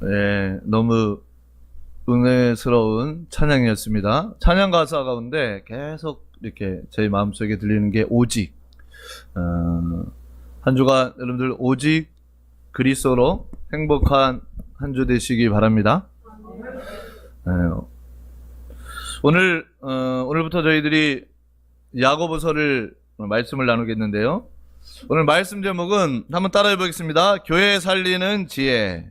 네, 너무 은혜스러운 찬양이었습니다. 찬양 가사 가운데 계속 이렇게 제 마음속에 들리는 게 오직. 한 주간 여러분들 오직 그리스도로 행복한 한 주 되시기 바랍니다. 오늘부터 저희들이 야고보서를 말씀을 나누겠는데요. 오늘 말씀 제목은 한번 따라해 보겠습니다. 교회 살리는 지혜.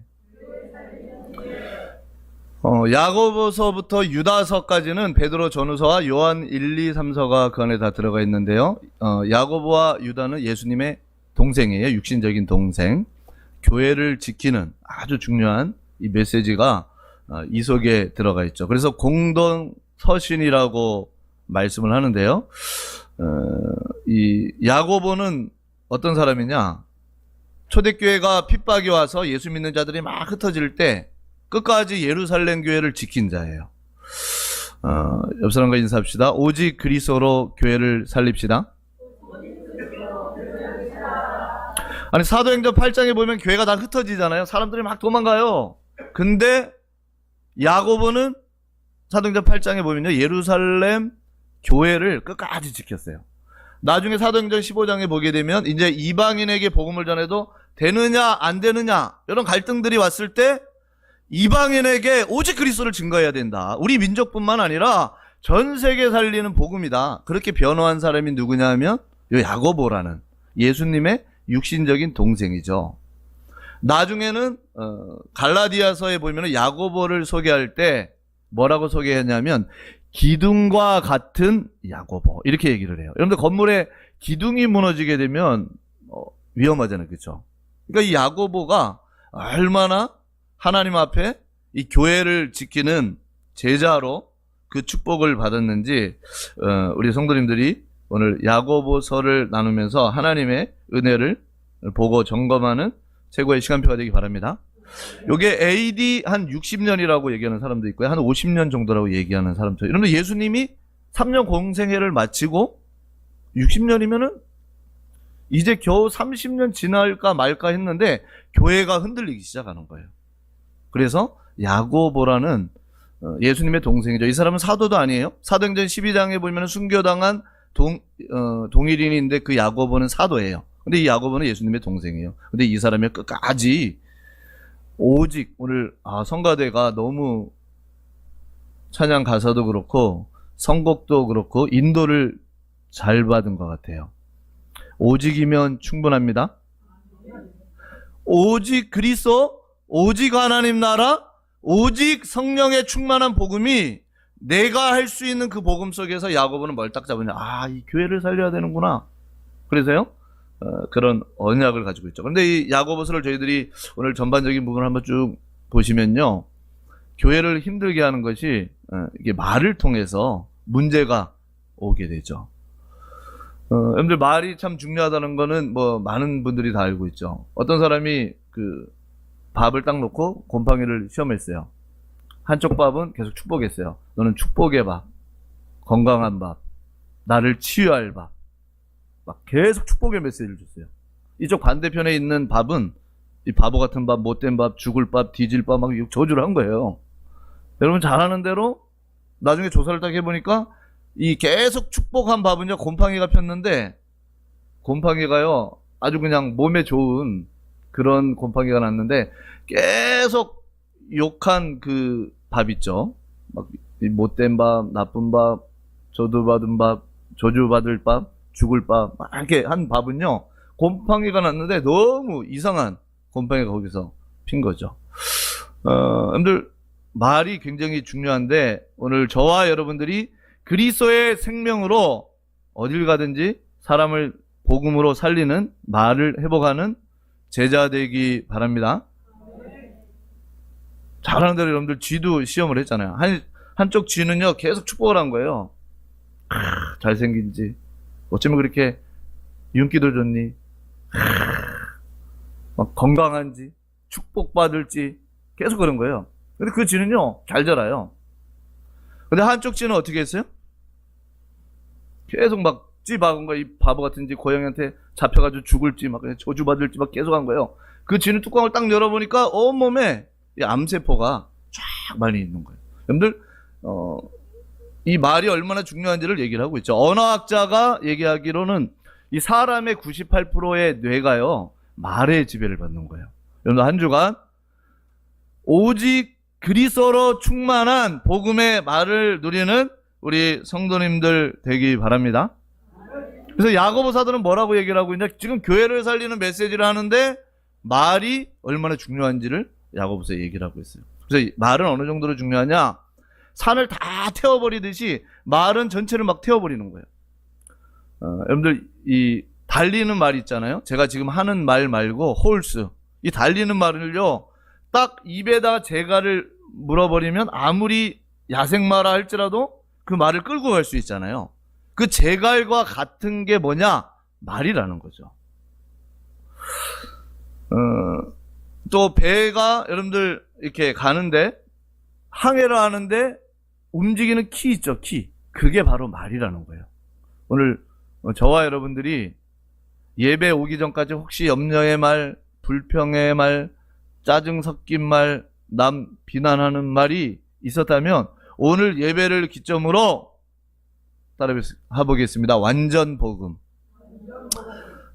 야고보서부터 유다서까지는 베드로 전후서와 요한 1, 2, 3서가 그 안에 다 들어가 있는데요. 야고보와 유다는 예수님의 동생이에요. 육신적인 동생. 교회를 지키는 아주 중요한 이 메시지가 이 속에 들어가 있죠. 그래서 공동 서신이라고 말씀을 하는데요. 이 야고보는 어떤 사람이냐? 초대교회가 핍박이 와서 예수 믿는 자들이 막 흩어질 때 끝까지 예루살렘 교회를 지킨 자예요. 옆 사람과 인사합시다. 오직 그리스도로 교회를 살립시다. 아니, 사도행전 8장에 보면 교회가 다 흩어지잖아요. 사람들이 막 도망가요. 근데 야고보는 사도행전 8장에 보면요, 예루살렘 교회를 끝까지 지켰어요. 나중에 사도행전 15장에 보게 되면 이제 이방인에게 복음을 전해도 되느냐 안 되느냐 이런 갈등들이 왔을 때 이방인에게 오직 그리스도를 증거해야 된다. 우리 민족뿐만 아니라 전 세계 살리는 복음이다. 그렇게 변호한 사람이 누구냐 하면 이 야고보라는 예수님의 육신적인 동생이죠. 나중에는 갈라디아서에 보면 야고보를 소개할 때 뭐라고 소개했냐면 기둥과 같은 야고보 이렇게 얘기를 해요. 여러분들 건물에 기둥이 무너지게 되면 위험하잖아요. 그렇죠? 그러니까 이 야고보가 얼마나 하나님 앞에 이 교회를 지키는 제자로 그 축복을 받았는지 우리 성도님들이 오늘 야고보서를 나누면서 하나님의 은혜를 보고 점검하는 최고의 시간표가 되기 바랍니다. 요게 AD 한 60년이라고 얘기하는 사람도 있고요. 한 50년 정도라고 얘기하는 사람도. 여러분 예수님이 3년 공생애를 마치고 60년이면은 이제 겨우 30년 지날까 말까 했는데 교회가 흔들리기 시작하는 거예요. 그래서 야고보라는 예수님의 동생이죠. 이 사람은 사도도 아니에요. 사도행전 12장에 보면 순교당한 동일인인데 그 야고보는 사도예요. 근데 이 야고보는 예수님의 동생이에요. 근데 이 사람이 끝까지 오직 오늘 성가대가 너무 찬양 가사도 그렇고 선곡도 그렇고 인도를 잘 받은 것 같아요. 오직이면 충분합니다. 오직 그리스도, 오직 하나님 나라, 오직 성령의 충만한 복음이 내가 할 수 있는 그 복음 속에서 야고보는 뭘 딱 잡으냐. 이 교회를 살려야 되는구나. 그래서요. 그런 언약을 가지고 있죠. 그런데 이 야고보서를 저희들이 오늘 전반적인 부분을 한번 쭉 보시면요. 교회를 힘들게 하는 것이 이게 말을 통해서 문제가 오게 되죠. 여러분들 말이 참 중요하다는 거는 뭐 많은 분들이 다 알고 있죠. 어떤 사람이 그 밥을 딱 놓고 곰팡이를 시험했어요. 한쪽 밥은 계속 축복했어요. 너는 축복의 밥, 건강한 밥, 나를 치유할 밥. 막 계속 축복의 메시지를 줬어요. 이쪽 반대편에 있는 밥은 이 바보 같은 밥, 못된 밥, 죽을 밥, 뒤질 밥 막 저주를 한 거예요. 여러분 잘하는 대로 나중에 조사를 딱 해보니까 이 계속 축복한 밥은요 곰팡이가 폈는데 곰팡이가요 아주 그냥 몸에 좋은 그런 곰팡이가 났는데 계속 욕한 그 밥 있죠. 막 못된 밥, 나쁜 밥, 저주받은 밥, 저주받을 밥, 죽을 밥, 막 이렇게 한 밥은요, 곰팡이가 났는데 너무 이상한 곰팡이가 거기서 핀 거죠. 여러분들, 말이 굉장히 중요한데, 오늘 저와 여러분들이 그리스도의 생명으로 어딜 가든지 사람을 복음으로 살리는 말을 회복하는 제자 되기 바랍니다. 잘하는 대로 여러분들 쥐도 시험을 했잖아요. 한쪽 쥐는요, 계속 축복을 한 거예요. 잘생긴지. 어쩌면 그렇게 윤기도 좋니? 막 건강한지, 축복받을지 계속 그런 거예요. 근데 그 쥐는요, 잘 자라요. 근데 한쪽 쥐는 어떻게 했어요? 계속 막 쥐 박은 거, 이 바보 같은 쥐 고양이한테 잡혀가지고 죽을지, 막 저주받을지 막 계속 한 거예요. 그 쥐는 뚜껑을 딱 열어보니까 온몸에 이 암세포가 쫙 많이 있는 거예요. 여러분들 이 말이 얼마나 중요한지를 얘기를 하고 있죠. 언어학자가 얘기하기로는 이 사람의 98%의 뇌가요 말의 지배를 받는 거예요. 여러분 한 주간 오직 그리스도로 충만한 복음의 말을 누리는 우리 성도님들 되기 바랍니다. 그래서 야고보 사도는 뭐라고 얘기를 하고 있냐? 지금 교회를 살리는 메시지를 하는데 말이 얼마나 중요한지를 야고보서에 얘기를 하고 있어요. 그래서 말은 어느 정도로 중요하냐? 산을 다 태워버리듯이 말은 전체를 막 태워버리는 거예요. 여러분들 이 달리는 말 있잖아요. 제가 지금 하는 말 말고 홀스, 이 달리는 말을요 딱 입에다 제갈을 물어버리면 아무리 야생마라 할지라도 그 말을 끌고 갈 수 있잖아요. 그 제갈과 같은 게 뭐냐? 말이라는 거죠. 또 배가 여러분들 이렇게 가는데 항해를 하는데 움직이는 키 있죠, 키. 그게 바로 말이라는 거예요. 오늘 저와 여러분들이 예배 오기 전까지 혹시 염려의 말, 불평의 말, 짜증 섞인 말, 남 비난하는 말이 있었다면 오늘 예배를 기점으로 따라 해보겠습니다. 완전 복음.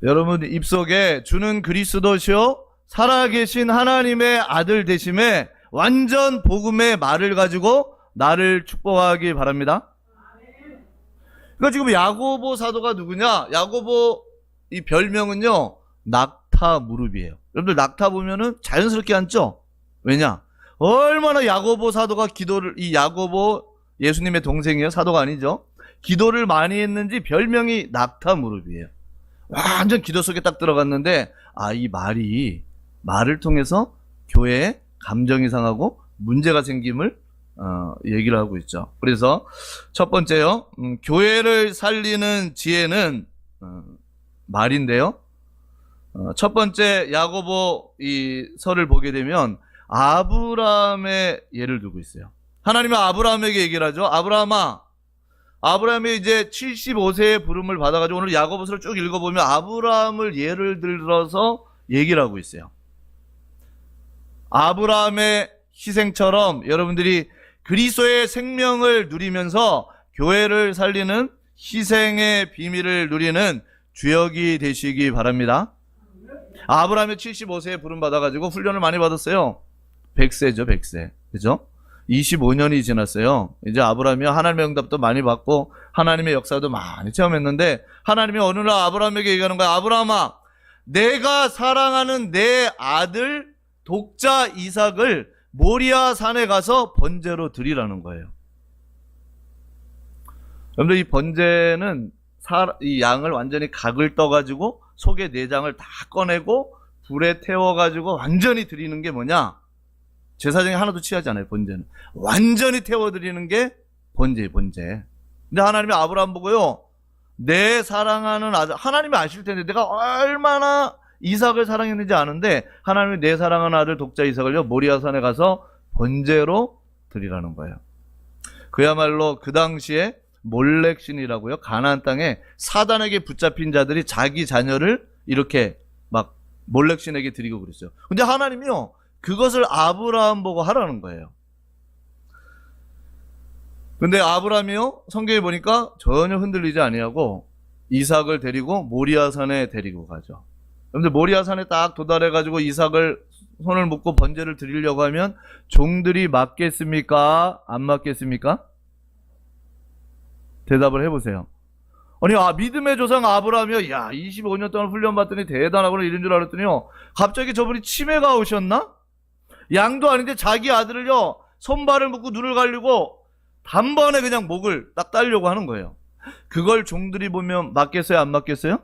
여러분 입속에 주는 그리스도시요 살아계신 하나님의 아들 되심에 완전 복음의 말을 가지고 나를 축복하기 바랍니다. 그러니까 지금 야고보 사도가 누구냐? 야고보 이 별명은요 낙타 무릎이에요. 여러분들 낙타 보면은 자연스럽게 앉죠? 왜냐? 얼마나 야고보 사도가 기도를, 이 야고보 예수님의 동생이에요. 사도가 아니죠. 기도를 많이 했는지 별명이 낙타 무릎이에요. 완전 기도 속에 딱 들어갔는데 이 말을 통해서 교회에 감정이 상하고 문제가 생김을 얘기를 하고 있죠. 그래서 첫 번째요, 교회를 살리는 지혜는 말인데요. 첫 번째 야고보 이 서를 보게 되면 아브라함의 예를 들고 있어요. 하나님은 아브라함에게 얘기를 하죠. 아브라함이 이제 75세의 부름을 받아가지고 오늘 야고보서를 쭉 읽어보면 아브라함을 예를 들어서 얘기를 하고 있어요. 아브라함의 희생처럼 여러분들이 그리스도의 생명을 누리면서 교회를 살리는 희생의 비밀을 누리는 주역이 되시기 바랍니다. 아브라함이 75세에 부름 받아가지고 훈련을 많이 받았어요. 100세죠, 100세. 그죠? 25년이 지났어요. 이제 아브라함이 하나님의 응답도 많이 받고 하나님의 역사도 많이 체험했는데 하나님이 어느 날 아브라함에게 얘기하는 거야. 아브라함아, 내가 사랑하는 내 아들 독자 이삭을 모리아 산에 가서 번제로 드리라는 거예요. 여러분들 이 번제는 이 양을 완전히 각을 떠가지고 속에 내장을 다 꺼내고 불에 태워가지고 완전히 드리는 게 뭐냐? 제사장이 하나도 취하지 않아요. 번제는 완전히 태워드리는 게 번제예요. 번제. 근데 하나님이 아브라함 보고요, 내 사랑하는 아들, 하나님이 아실 텐데 내가 얼마나 이삭을 사랑했는지 아는데 하나님이 내 사랑하는 아들 독자 이삭을요 모리아산에 가서 번제로 드리라는 거예요. 그야말로 그 당시에 몰렉신이라고요, 가나안 땅에 사단에게 붙잡힌 자들이 자기 자녀를 이렇게 막 몰렉신에게 드리고 그랬어요. 근데 하나님이요 그것을 아브라함 보고 하라는 거예요. 근데 아브라함이요 성경에 보니까 전혀 흔들리지 아니하고 이삭을 데리고 모리아산에 데리고 가죠. 여러분들 모리아산에 딱 도달해가지고 이삭을 손을 묶고 번제를 드리려고 하면 종들이 맞겠습니까? 안 맞겠습니까? 대답을 해보세요. 아니 믿음의 조상 아브라함이요, 야 25년 동안 훈련받더니 대단하구나 이런 줄 알았더니요 갑자기 저분이 치매가 오셨나? 양도 아닌데 자기 아들을요 손발을 묶고 눈을 가리고 단번에 그냥 목을 딱 따려고 하는 거예요. 그걸 종들이 보면 맞겠어요? 안 맞겠어요?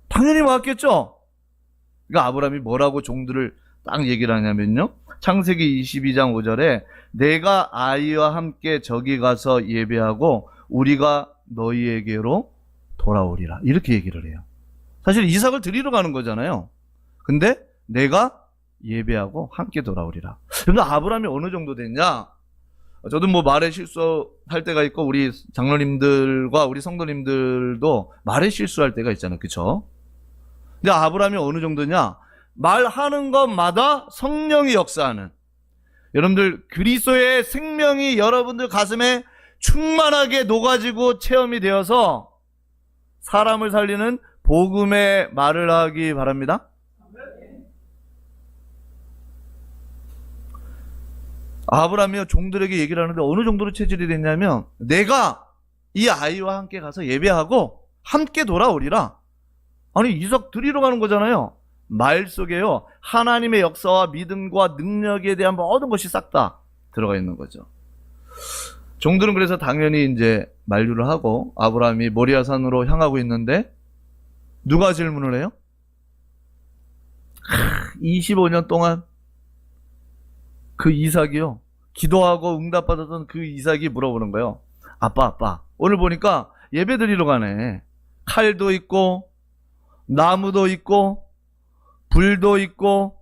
당연히 맞겠죠. 그러니까 아브라함이 뭐라고 종들을 딱 얘기를 하냐면요, 창세기 22장 5절에 내가 아이와 함께 저기 가서 예배하고 우리가 너희에게로 돌아오리라 이렇게 얘기를 해요. 사실 이삭을 드리러 가는 거잖아요. 근데 내가 예배하고 함께 돌아오리라. 그런데 아브라함이 어느 정도 됐냐? 저도 뭐 말에 실수할 때가 있고 우리 장로님들과 우리 성도님들도 말에 실수할 때가 있잖아요. 그쵸? 근데 아브라함이 어느 정도냐? 말하는 것마다 성령이 역사하는, 여러분들 그리스도의 생명이 여러분들 가슴에 충만하게 녹아지고 체험이 되어서 사람을 살리는 복음의 말을 하기 바랍니다. 아브라함이요 종들에게 얘기를 하는데 어느 정도로 체질이 됐냐면 내가 이 아이와 함께 가서 예배하고 함께 돌아오리라. 아니 이삭 드리러 가는 거잖아요. 말 속에요 하나님의 역사와 믿음과 능력에 대한 모든 것이 싹 다 들어가 있는 거죠. 종들은 그래서 당연히 이제 만류를 하고 아브라함이 모리아산으로 향하고 있는데 누가 질문을 해요? 25년 동안 그 이삭이요 기도하고 응답받았던 그 이삭이 물어보는 거예요. 아빠 오늘 보니까 예배 드리러 가네. 칼도 있고 나무도 있고 불도 있고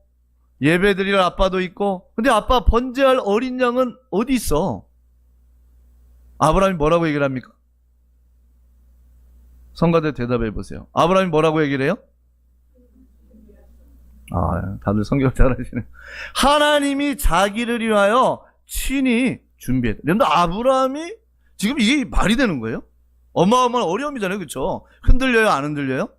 예배 드릴 아빠도 있고 근데 아빠 번제할 어린 양은 어디 있어? 아브라함이 뭐라고 얘기를 합니까? 성가대 대답해 보세요. 아브라함이 뭐라고 얘기를 해요? 다들 성경 잘하시네. 하나님이 자기를 위하여 친히 준비했다. 그런데 아브라함이 지금 이게 말이 되는 거예요? 어마어마한 어려움이잖아요. 그렇죠? 흔들려요? 안 흔들려요?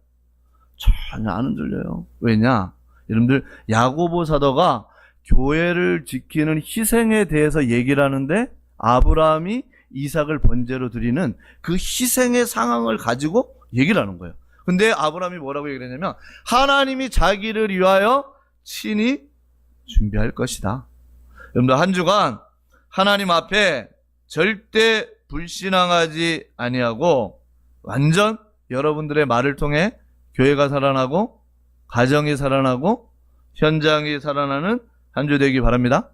전혀 안 흔들려요. 왜냐? 여러분들 야고보 사도가 교회를 지키는 희생에 대해서 얘기를 하는데 아브라함이 이삭을 번제로 드리는 그 희생의 상황을 가지고 얘기를 하는 거예요. 근데 아브라함이 뭐라고 얘기를 했냐면 하나님이 자기를 위하여 친히 준비할 것이다. 여러분들 한 주간 하나님 앞에 절대 불신앙하지 아니하고 완전 여러분들의 말을 통해 교회가 살아나고 가정이 살아나고 현장이 살아나는 한 주 되기 바랍니다.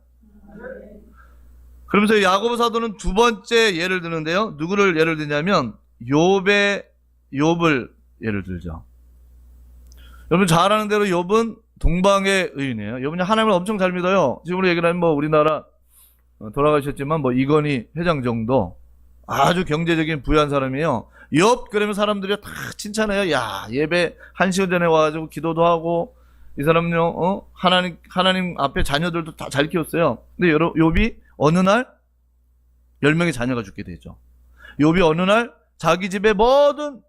그러면서 야고보 사도는 두 번째 예를 드는데요. 누구를 예를 드냐면 욥을 예를 들죠. 여러분 잘 아는 대로 욥은 동방의 의인이에요. 욥은 하나님을 엄청 잘 믿어요. 지금으로 얘기를 하면 우리나라 돌아가셨지만 이건희 회장 정도 아주 경제적인 부유한 사람이에요. 욥 그러면 사람들이 다 칭찬해요. 야 예배 1시간 전에 와가지고 기도도 하고 이 사람요 하나님 앞에 자녀들도 다 잘 키웠어요. 근데 욥이 어느 날 10명의 자녀가 죽게 되죠. 욥이 어느 날 자기 집에 모든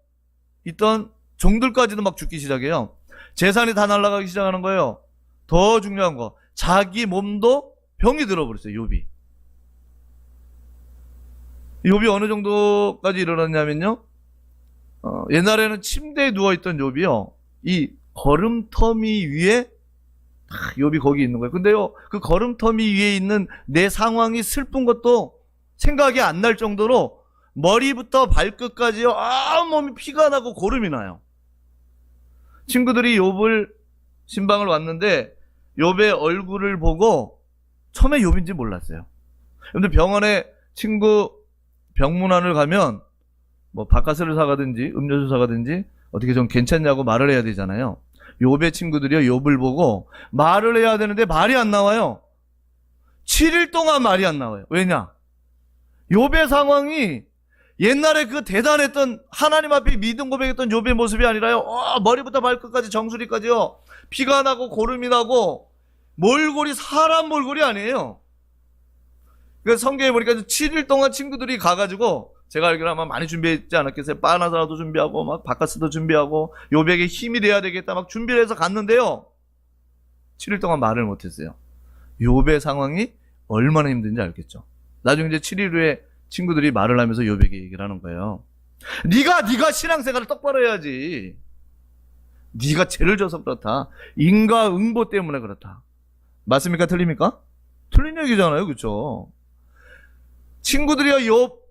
있던 종들까지도 막 죽기 시작해요. 재산이 다 날아가기 시작하는 거예요. 더 중요한 거 자기 몸도 병이 들어버렸어요. 욥이 어느 정도까지 일어났냐면요. 옛날에는 침대에 누워있던 욥이요. 이 걸음터미 위에 욥이 거기 있는 거예요. 근데요, 그 걸음터미 위에 있는 내 상황이 슬픈 것도 생각이 안 날 정도로 머리부터 발끝까지요, 몸이 피가 나고 고름이 나요. 친구들이 욥을 신방을 왔는데 욥의 얼굴을 보고 처음에 욥인지 몰랐어요. 근데 병원에 친구 병문안을 가면 바카스를 사가든지 음료수 사가든지 어떻게 좀 괜찮냐고 말을 해야 되잖아요. 욥의 친구들이요 욥을 보고 말을 해야 되는데 말이 안 나와요. 7일 동안 말이 안 나와요. 왜냐? 욥의 상황이 옛날에 그 대단했던 하나님 앞에 믿음 고백했던 욥의 모습이 아니라요. 머리부터 발끝까지 정수리까지요. 피가 나고 고름이 나고 몰골이 사람 몰골이 아니에요. 그래서 성경에 보니까 7일 동안 친구들이 가가지고 제가 알기로 아마 많이 준비했지 않았겠어요. 바나나도 준비하고 막 바카스도 준비하고 욥에게 힘이 돼야 되겠다 막 준비를 해서 갔는데요. 7일 동안 말을 못했어요. 욥의 상황이 얼마나 힘든지 알겠죠. 나중에 이제 7일 후에 친구들이 말을 하면서 욥에게 얘기를 하는 거예요. 네가 신앙생활을 똑바로 해야지. 네가 죄를 져서 그렇다. 인과응보 때문에 그렇다. 맞습니까? 틀립니까? 틀린 얘기잖아요. 그렇죠? 친구들이요 욥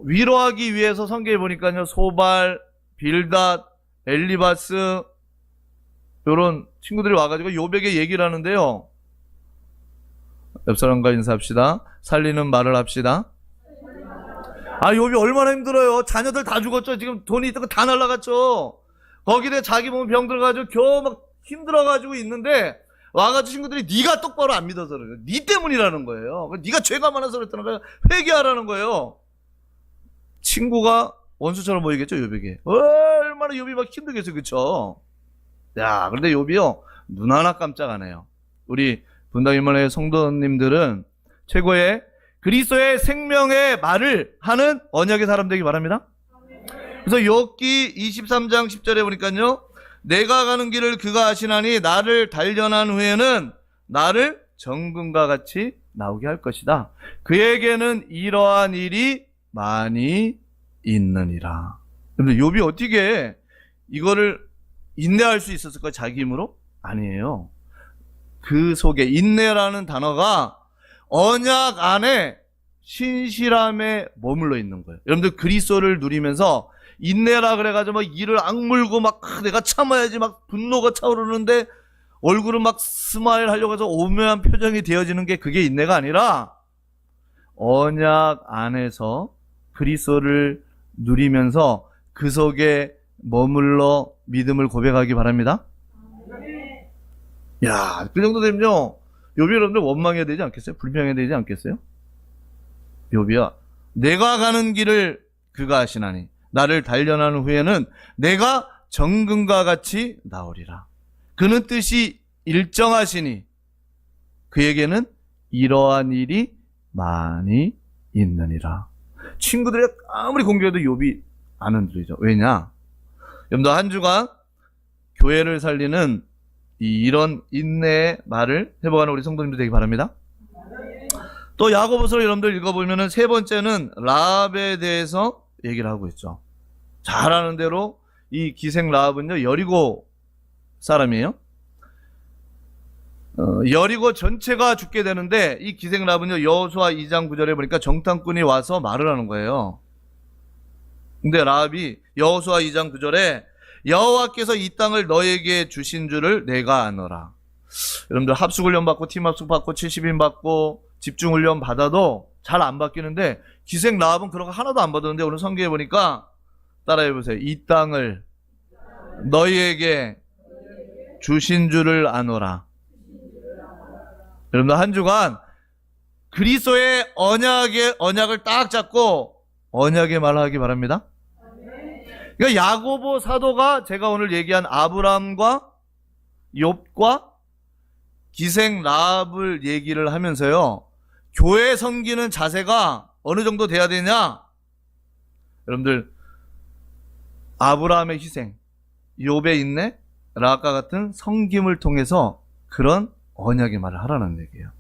위로하기 위해서 성경에 보니까요 소발, 빌닷, 엘리바스 이런 친구들이 와가지고 욥에게 얘기를 하는데요. 옆 사람과 인사합시다. 살리는 말을 합시다. 욥이 얼마나 힘들어요. 자녀들 다 죽었죠. 지금 돈이 있던 거 다 날라갔죠. 거기에 자기 몸 병 들어가지고 겨우 막 힘들어가지고 있는데 와가지고 친구들이 네가 똑바로 안 믿어서 그래요. 네 때문이라는 거예요. 네가 죄가 많아서 그랬다는 거예요. 회개하라는 거예요. 친구가 원수처럼 보이겠죠, 욥에게. 얼마나 욥이 막 힘들겠어요, 그쵸? 야, 근데 욥이요, 눈 하나 깜짝 안 해요. 우리 분당일만의 성도님들은 최고의 그리스도의 생명의 말을 하는 언약의 사람 되기 바랍니다. 그래서 욥기 23장 10절에 보니까요, 내가 가는 길을 그가 아시나니 나를 단련한 후에는 나를 정금과 같이 나오게 할 것이다. 그에게는 이러한 일이 많이 있느니라. 근데 욥이 어떻게 이거를 인내할 수 있었을까요? 자기 힘으로? 아니에요. 그 속에 인내라는 단어가 언약 안에 신실함에 머물러 있는 거예요. 여러분들 그리스도를 누리면서 인내라 그래가지고 막 이를 악물고 막 내가 참아야지 막 분노가 차오르는데 얼굴은 막 스마일 하려고 해서 오묘한 표정이 되어지는 게 그게 인내가 아니라 언약 안에서 그리스도를 누리면서 그 속에 머물러 믿음을 고백하기 바랍니다. 야, 그 정도 되면요, 욥이 여러분들 원망해야 되지 않겠어요? 불평해야 되지 않겠어요? 욥이야, 내가 가는 길을 그가 아시나니 나를 단련한 후에는 내가 정금과 같이 나오리라. 그는 뜻이 일정하시니 그에게는 이러한 일이 많이 있느니라. 친구들이 아무리 공격해도 욥이 안 흔들리죠. 왜냐? 여러분들 한 주간 교회를 살리는 이런 인내의 말을 회복하는 우리 성도님들 되기 바랍니다. 또 야고보서를 여러분들 읽어보면은 세 번째는 라합에 대해서 얘기를 하고 있죠. 잘 아는 대로 이 기생 라합은요, 여리고 사람이에요. 여리고 전체가 죽게 되는데 이 기생 라합은요, 여호수아 2장 9절에 보니까 정탐꾼이 와서 말을 하는 거예요. 근데 라합이 여호수아 2장 9절에 여호와께서 이 땅을 너에게 주신 줄을 내가 아노라. 여러분들 합숙훈련 받고 팀합숙 받고 70인 받고 집중훈련 받아도 잘 안 바뀌는데 기생 라합은 그런 거 하나도 안 받았는데 오늘 성경에 보니까 따라해 보세요. 이 땅을 너희에게 주신 줄을 아노라. 여러분들 한 주간 그리스도의 언약을 딱 잡고 언약의 말을 하기 바랍니다. 그러니까 야고보 사도가 제가 오늘 얘기한 아브람과 욥과 기생 라합을 얘기를 하면서요, 교회 섬기는 자세가 어느 정도 돼야 되냐? 여러분들 아브라함의 희생, 욥의 인내, 라합과 같은 섬김을 통해서 그런 언약의 말을 하라는 얘기예요.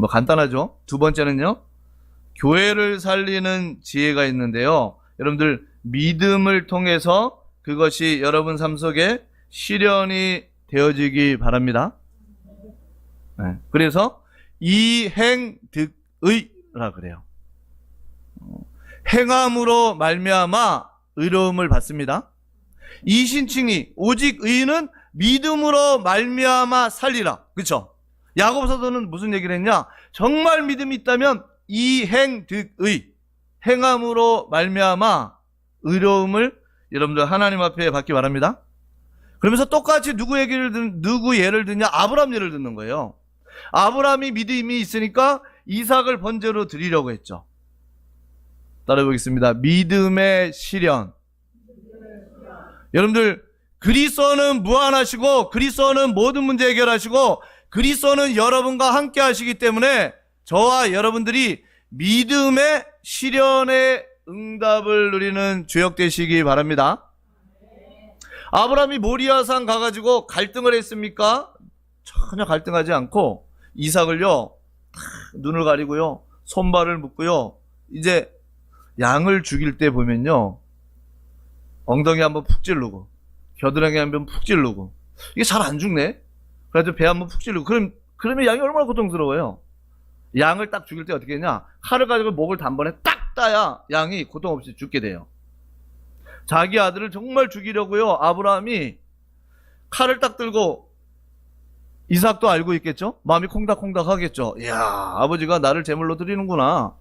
뭐 간단하죠. 두 번째는요, 교회를 살리는 지혜가 있는데요, 여러분들 믿음을 통해서 그것이 여러분 삶 속에 실현이 되어지기 바랍니다. 네. 그래서 이행득의라 그래요. 행함으로 말미암아 의로움을 받습니다. 이신칭이 오직 의인은 믿음으로 말미암아 살리라. 그렇죠? 야고보 사도는 무슨 얘기를 했냐? 정말 믿음이 있다면 이행득의, 행함으로 말미암아 의로움을 여러분들 하나님 앞에 받기 바랍니다. 그러면서 똑같이 누구 예를 드냐? 아브람 예를 듣는 거예요. 아브람이 믿음이 있으니까 이삭을 번제로 드리려고 했죠. 따라해 보겠습니다. 믿음의 실현. 여러분들 그리스도는 무한하시고 그리스도는 모든 문제 해결하시고 그리스도는 여러분과 함께 하시기 때문에 저와 여러분들이 믿음의 실현의 응답을 누리는 주역 되시기 바랍니다. 아브라함이 모리아산 가가지고 갈등을 했습니까? 전혀 갈등하지 않고 이삭을요, 눈을 가리고요, 손발을 묶고요, 이제 양을 죽일 때 보면요, 엉덩이 한번 푹 찌르고 겨드랑이 한번 푹 찌르고, 이게 잘 안 죽네. 그래서 배 한번 푹 찌르고, 그러면 양이 얼마나 고통스러워요. 양을 딱 죽일 때 어떻게 했냐? 칼을 가지고 목을 단번에 딱 따야 양이 고통 없이 죽게 돼요. 자기 아들을 정말 죽이려고요, 아브라함이 칼을 딱 들고, 이삭도 알고 있겠죠? 마음이 콩닥콩닥 하겠죠. 이야, 아버지가 나를 제물로 드리는구나.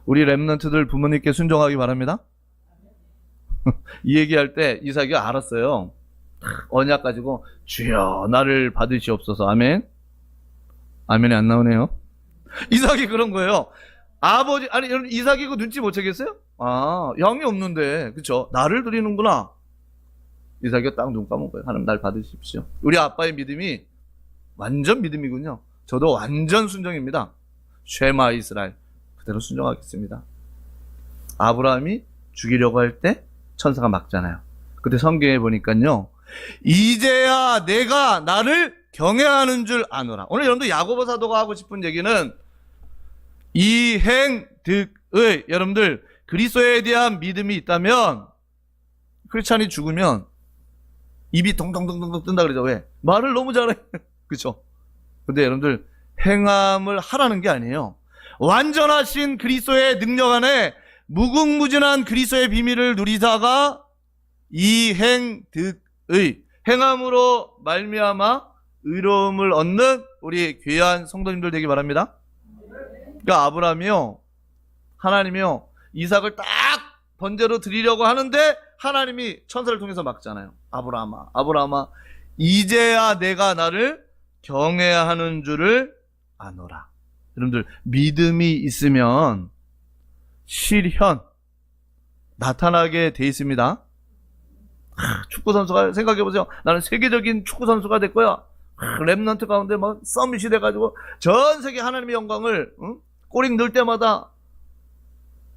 우리 렘넌트들 부모님께 순종하기 바랍니다. 이 얘기할 때 이삭이 알았어요. 언약 가지고 주여 나를 받으시옵소서. 아멘. 아멘이 안 나오네요. 이삭이 그런 거예요. 아버지, 아니 여러분 이삭이 그 눈치 못 채겠어요? 아, 양이 없는데, 그쵸? 나를 드리는구나. 이삭이 딱 눈 감은 거예요. 하나님 날 받으십시오. 우리 아빠의 믿음이 완전 믿음이군요. 저도 완전 순종입니다. 쉐마 이스라엘. 그대로 순종하겠습니다. 아브라함이 죽이려고 할 때 천사가 막잖아요. 그때 성경에 보니까요, 이제야 내가 나를 경외하는 줄 아노라. 오늘 여러분들 야고보 사도가 하고 싶은 얘기는 이행득의, 여러분들 그리스도에 대한 믿음이 있다면 크리스찬이 죽으면 입이 동동동동 뜬다 그러죠. 왜? 말을 너무 잘해. 그렇죠? 근데 여러분들 행함을 하라는 게 아니에요. 완전하신 그리스도의 능력 안에 무궁무진한 그리스도의 비밀을 누리다가 이행득의, 행함으로 말미암아 의로움을 얻는 우리 귀한 성도님들 되기 바랍니다. 그러니까 아브라함이요, 하나님이요, 이삭을 딱 번제로 드리려고 하는데 하나님이 천사를 통해서 막잖아요. 아브라함아, 아브라함아, 이제야 내가 나를 경외하는 줄을 아노라. 여러분들 믿음이 있으면 실현 나타나게 돼 있습니다. 축구 선수가 생각해 보세요. 나는 세계적인 축구 선수가 될 거야. 랩넌트 가운데 막 서밋이 돼가지고 전 세계 하나님의 영광을 꼬링 넣을 때마다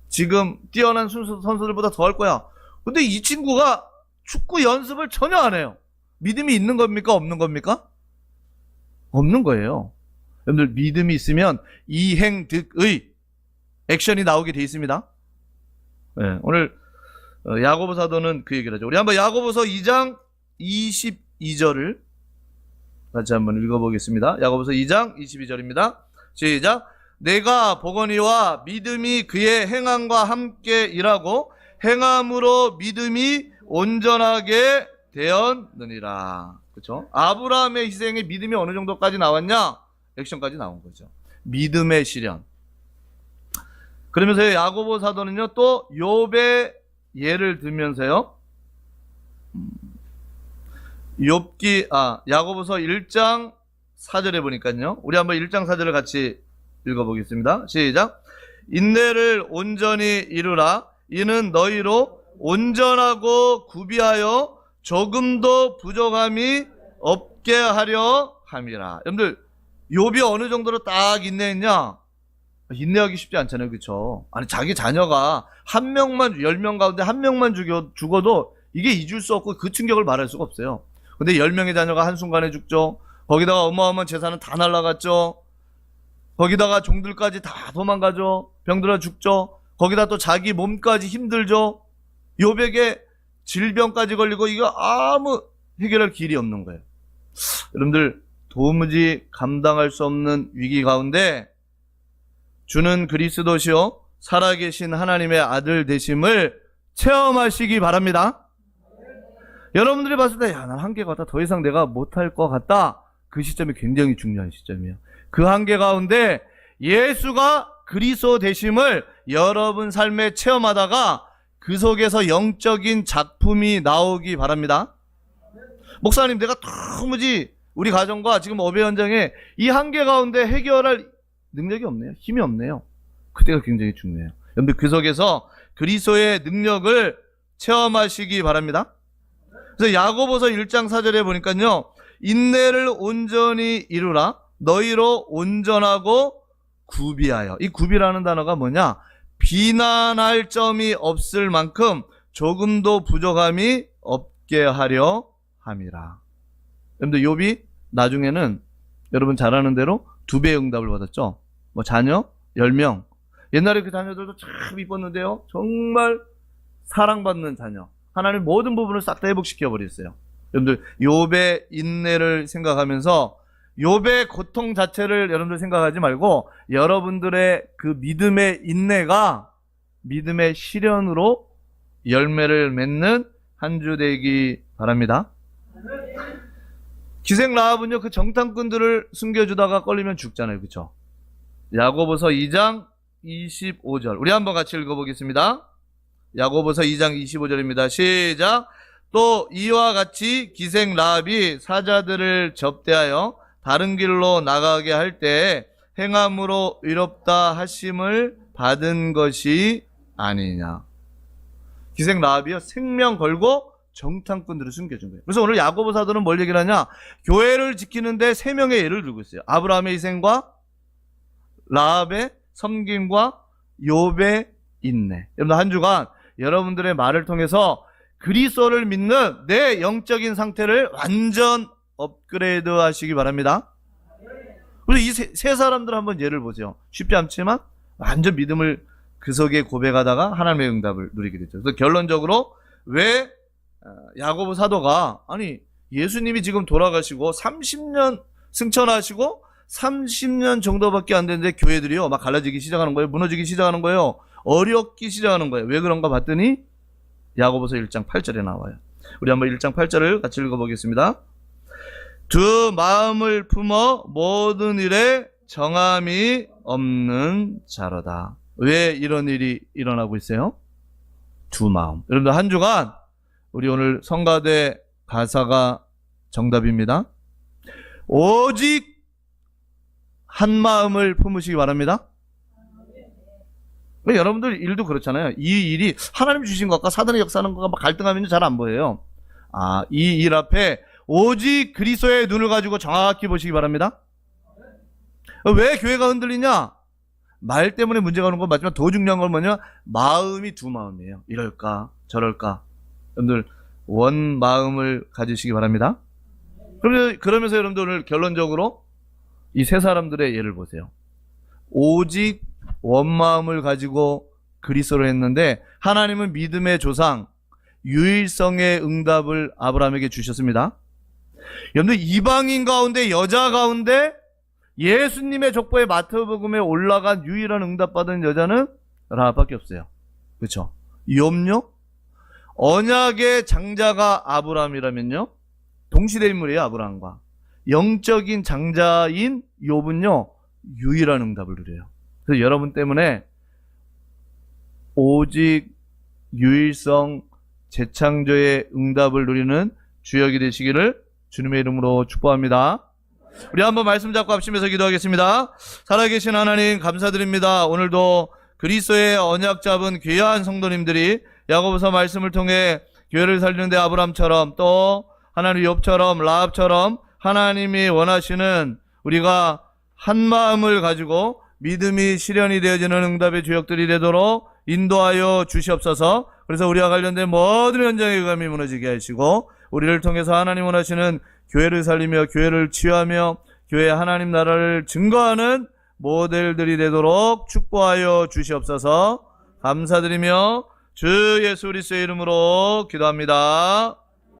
지금 뛰어난 선수들보다 더 할 거야. 근데 이 친구가 축구 연습을 전혀 안 해요. 믿음이 있는 겁니까? 없는 겁니까? 없는 거예요. 여러분들 믿음이 있으면 이행득의 액션이 나오게 돼 있습니다. 네, 오늘 야고보 사도는 그 얘기를 하죠. 우리 한번 야고보서 2장 22절을 같이 한번 읽어보겠습니다. 야고보서 2장 22절입니다. 시작. 내가 보거니와 믿음이 그의 행함과 함께 일하고 행함으로 믿음이 온전하게 되었느니라. 그렇죠? 아브라함의 희생에 믿음이 어느 정도까지 나왔냐? 액션까지 나온 거죠. 믿음의 실현. 그러면서 야고보 사도는요, 또 욥의 예를 들면서요, 야고보서 1장 4절에 보니까요, 우리 한번 1장 4절을 같이 읽어보겠습니다. 시작. 인내를 온전히 이루라. 이는 너희로 온전하고 구비하여 조금도 부족함이 없게 하려 함이라. 여러분들 욥이 어느 정도로 딱 인내했냐? 인내하기 쉽지 않잖아요. 그렇죠? 아니, 자기 자녀가 한 명만, 10명 가운데 한 명만 죽어도 이게 잊을 수 없고 그 충격을 말할 수가 없어요. 근데 10명의 자녀가 한순간에 죽죠. 거기다가 어마어마한 재산은 다 날아갔죠. 거기다가 종들까지 다 도망가죠. 병들어 죽죠. 거기다 또 자기 몸까지 힘들죠. 욥에게 질병까지 걸리고 이거 아무 해결할 길이 없는 거예요. 여러분들 도무지 감당할 수 없는 위기 가운데 주는 그리스도시요 살아계신 하나님의 아들 되심을 체험하시기 바랍니다. 여러분들이 봤을 때 난 한계가 왔다, 더 이상 내가 못할 것 같다, 그 시점이 굉장히 중요한 시점이에요. 그 한계 가운데 예수가 그리스도 되심을 여러분 삶에 체험하다가 그 속에서 영적인 작품이 나오기 바랍니다. 목사님, 내가 도무지 우리 가정과 지금 어배 현장에 이 한계 가운데 해결할 능력이 없네요. 힘이 없네요. 그때가 굉장히 중요해요. 여러분들 그 속에서 그리스도의 능력을 체험하시기 바랍니다. 그래서 야고보서 1장 4절에 보니까요, 인내를 온전히 이루라. 너희로 온전하고 구비하여. 이 구비라는 단어가 뭐냐? 비난할 점이 없을 만큼 조금도 부족함이 없게 하려 함이라. 여러분들 욥이 나중에는 여러분 잘 아는 대로 2배의 응답을 받았죠. 뭐 자녀 10명. 옛날에 그 자녀들도 참 이뻤는데요, 정말 사랑받는 자녀. 하나님 모든 부분을 싹 다 회복시켜 버렸어요. 여러분들 욥의 인내를 생각하면서 욥의 고통 자체를 여러분들 생각하지 말고 여러분들의 그 믿음의 인내가 믿음의 실현으로 열매를 맺는 한 주 되기 바랍니다. 기생 라합은요, 그 정탐꾼들을 숨겨주다가 걸리면 죽잖아요. 그렇죠? 야고보서 2장 25절 우리 한번 같이 읽어보겠습니다. 야고보서 2장 25절입니다. 시작. 또 이와 같이 기생 라합이 사자들을 접대하여 다른 길로 나가게 할 때 행함으로 의롭다 하심을 받은 것이 아니냐. 기생 라합이요, 생명 걸고 정탐꾼들을 숨겨준 거예요. 그래서 오늘 야고보 사도는 뭘 얘기를 하냐? 교회를 지키는데 세 명의 예를 들고 있어요. 아브라함의 희생과 라합의 섬김과 욥의 인내. 여러분 한 주간 여러분들의 말을 통해서 그리스도를 믿는 내 영적인 상태를 완전 업그레이드 하시기 바랍니다. 그래서 이 세 사람들 한번 예를 보세요. 쉽지 않지만 완전 믿음을 그 속에 고백하다가 하나님의 응답을 누리게 됐죠. 그래서 결론적으로 왜 야고보 사도가 아니 예수님이 지금 돌아가시고 30년 승천하시고 30년 정도밖에 안 됐는데 교회들이요 막 갈라지기 시작하는 거예요. 무너지기 시작하는 거예요. 어렵기 시작하는 거예요. 왜 그런가 봤더니 야고보서 1장 8절에 나와요. 우리 한번 1장 8절을 같이 읽어보겠습니다. 두 마음을 품어 모든 일에 정함이 없는 자로다. 왜 이런 일이 일어나고 있어요? 두 마음. 여러분들 한 주간 우리 오늘 성가대 가사가 정답입니다. 오직 한 마음을 품으시기 바랍니다. 여러분들 일도 그렇잖아요. 이 일이 하나님 주신 것과 사단의 역사하는 것과 갈등하면 잘 안 보여요. 이 일 앞에 오직 그리스도의 눈을 가지고 정확히 보시기 바랍니다. 왜 교회가 흔들리냐? 말 때문에 문제가 오는 건 맞지만 더 중요한 건 뭐냐? 마음이 두 마음이에요. 이럴까 저럴까. 여러분들 원 마음을 가지시기 바랍니다. 그러면서 여러분들 오늘 결론적으로 이 세 사람들의 예를 보세요. 오직 원 마음을 가지고 그리스도를 했는데 하나님은 믿음의 조상 유일성의 응답을 아브라함에게 주셨습니다. 여러분들 이방인 가운데 여자 가운데 예수님의 족보에 마태복음에 올라간 유일한 응답받은 여자는 라합밖에 없어요. 그렇죠? 욥요? 언약의 장자가 아브라함이라면요 동시대 인물이에요. 아브라함과 영적인 장자인 욥은요 유일한 응답을 누려요. 그래서 여러분 때문에 오직 유일성 재창조의 응답을 누리는 주역이 되시기를 주님의 이름으로 축복합니다. 우리 한번 말씀 잡고 합심해서 기도하겠습니다. 살아계신 하나님 감사드립니다. 오늘도 그리스도의 언약 잡은 귀한 성도님들이 야고보서 말씀을 통해 교회를 살리는데 아브라함처럼 또 하나님 욥처럼 라합처럼 하나님이 원하시는 우리가 한 마음을 가지고 믿음이 실현이 되어지는 응답의 주역들이 되도록 인도하여 주시옵소서. 그래서 우리와 관련된 모든 현장의 감이 무너지게 하시고 우리를 통해서 하나님 원하시는 교회를 살리며 교회를 치유하며 교회의 하나님 나라를 증거하는 모델들이 되도록 축복하여 주시옵소서. 감사드리며 주 예수 그리스도의 이름으로 기도합니다.